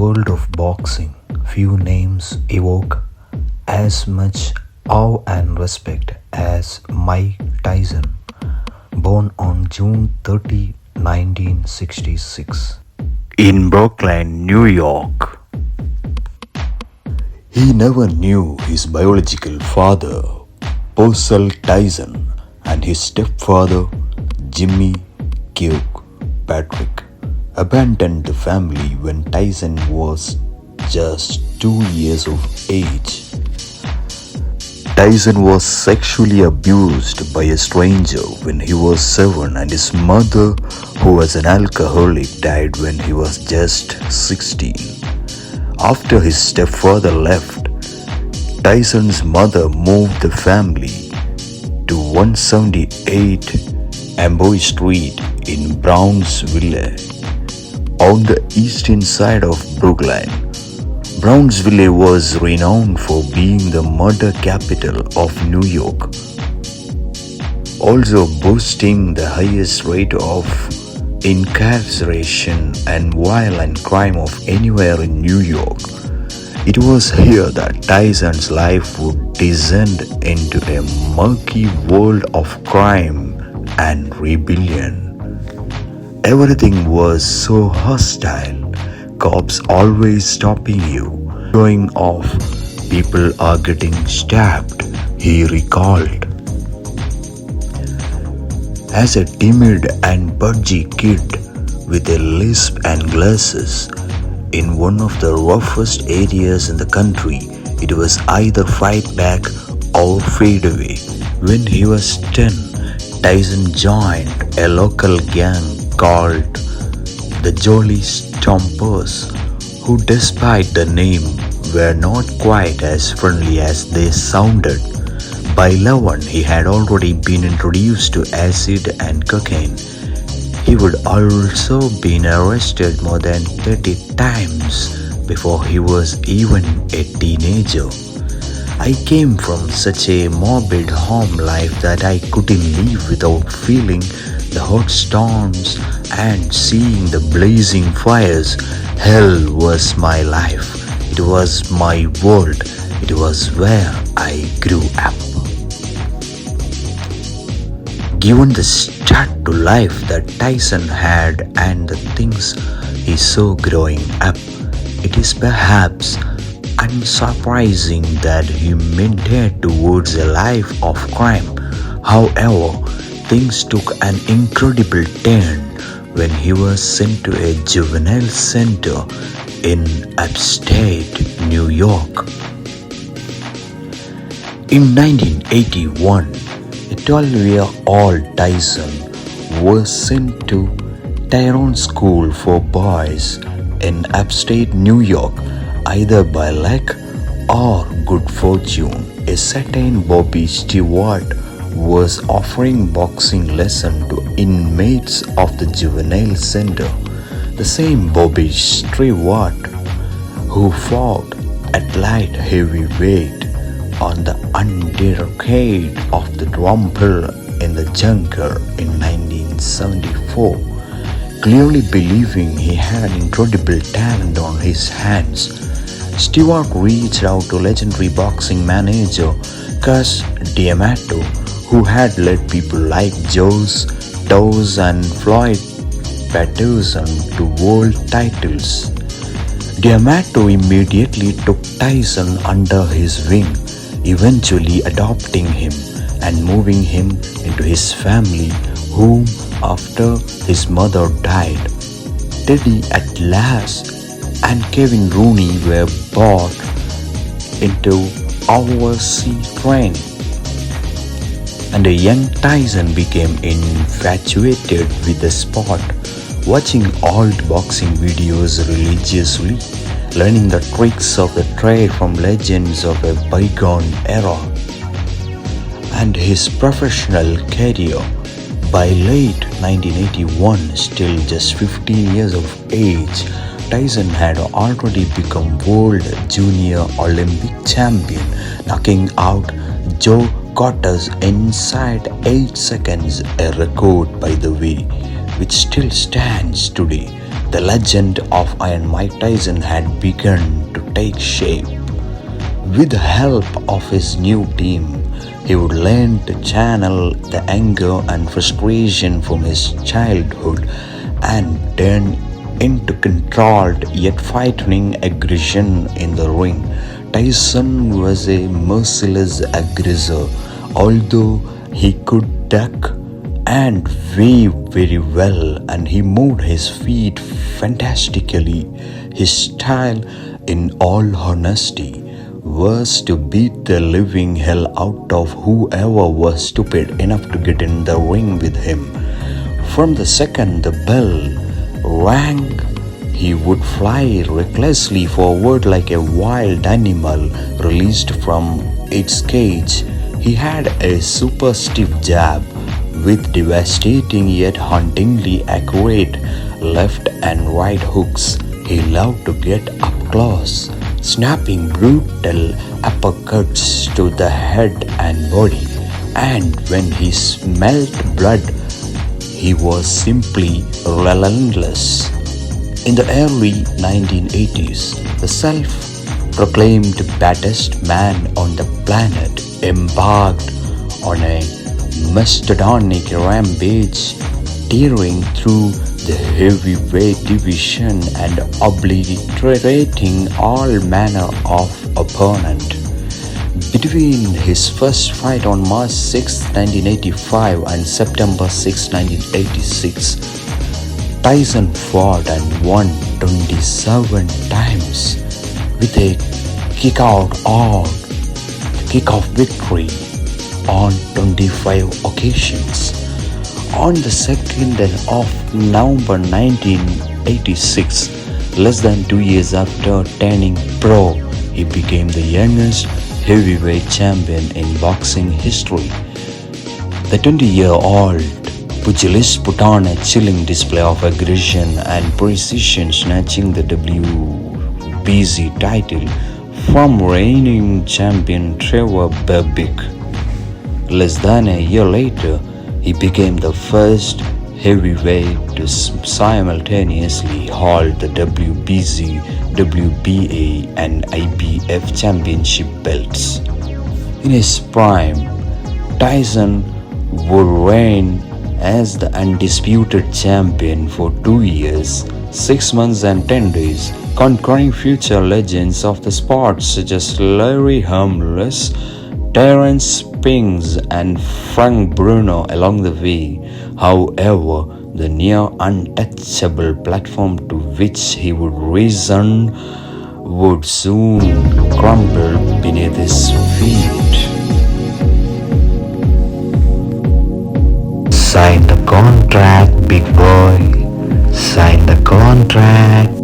world of boxing, few names evoke as much awe and respect as Mike Tyson, born on June 30, 1966, in Brooklyn, New York. He never knew his biological father, Purcell Tyson, and his stepfather, Jimmy Kirkpatrick, abandoned the family when Tyson was just 2 years of age. Tyson was sexually abused by a stranger when he was 7, and his mother, who was an alcoholic, died when he was just 16. After his stepfather left, Tyson's mother moved the family to 178 Amboy Street in Brownsville, on the eastern side of Brooklyn. Brownsville was renowned for being the murder capital of New York, also boasting the highest rate of incarceration and violent crime of anywhere in New York. It was here that Tyson's life would descend into a murky world of crime and rebellion. Everything was so hostile, cops always stopping you, showing off, people are getting stabbed, he recalled. As a timid and pudgy kid with a lisp and glasses, in one of the roughest areas in the country, it was either fight back or fade away. When he was 10, Tyson joined a local gang called the Jolly Stompers, who despite the name were not quite as friendly as they sounded. By 11, he had already been introduced to acid and cocaine. He would also been arrested more than 30 times before he was even a teenager. I came from such a morbid home life that I couldn't live without feeling the hot storms and seeing the blazing fires. Hell was my life. It was my world. It was where I grew up. Given the start to life that Tyson had and the things he saw growing up, it is perhaps unsurprising that he maintained towards a life of crime. However, things took an incredible turn when he was sent to a juvenile center in upstate New York. In 1981, a 12-year-old Tyson was sent to Tyrone School for Boys in upstate New York, either by luck or good fortune. A certain Bobby Stewart was offering boxing lessons to inmates of the juvenile center. The same Bobby Stewart who fought at light heavyweight on the undercard of the Rumble in the Jungle in 1974. Clearly believing he had an incredible talent on his hands, Stewart reached out to legendary boxing manager Cus D'Amato, who had led people like Joe's Toes and Floyd Patterson to world titles. D'Amato immediately took Tyson under his wing, eventually adopting him and moving him into his family, whom, after his mother died, Teddy Atlas and Kevin Rooney were brought into overseas training, and a young Tyson became infatuated with the sport, watching old boxing videos religiously, learning the tricks of the trade from legends of a bygone era. And his professional career, by late 1981, still just 15 years of age, Tyson had already become world junior Olympic champion, knocking out Joe Cotta's inside 8 seconds, a record by the way, which still stands today. The legend of Iron Mike Tyson had begun to take shape. With the help of his new team, he would learn to channel the anger and frustration from his childhood and turn into controlled yet frightening aggression in the ring. Tyson was a merciless aggressor, although he could duck and weave very well, and he moved his feet fantastically. His style, in all honesty, was to beat the living hell out of whoever was stupid enough to get in the ring with him. From the second the bell rang, he would fly recklessly forward like a wild animal released from its cage. He had a super stiff jab with devastating yet hauntingly accurate left and right hooks. He loved to get up close, snapping brutal uppercuts to the head and body, and when he smelled blood, he was simply relentless. In the early 1980s, the self-proclaimed baddest man on the planet embarked on a mastodonic rampage, tearing through the heavyweight division and obliterating all manner of opponent. Between his first fight on March 6, 1985 and September 6, 1986, Tyson fought and won 27 times with a kick-out victory on 25 occasions. On the 2nd of November 1986, less than 2 years after turning pro, he became the youngest heavyweight champion in boxing history. The 20-year-old pugilist put on a chilling display of aggression and precision, snatching the WBC title from reigning champion Trevor Berbick. Less than a year later, he became the first heavyweight to simultaneously hold the WBC, WBA, and IBF championship belts. In his prime, Tyson would reign as the undisputed champion for 2 years, 6 months and 10 days, conquering future legends of the sport such as Larry Harmless, Terence Spinks, and Frank Bruno along the way. However, the near untouchable platform to which he would reason would soon crumble beneath his feet. Sign the contract, big boy. Sign the contract.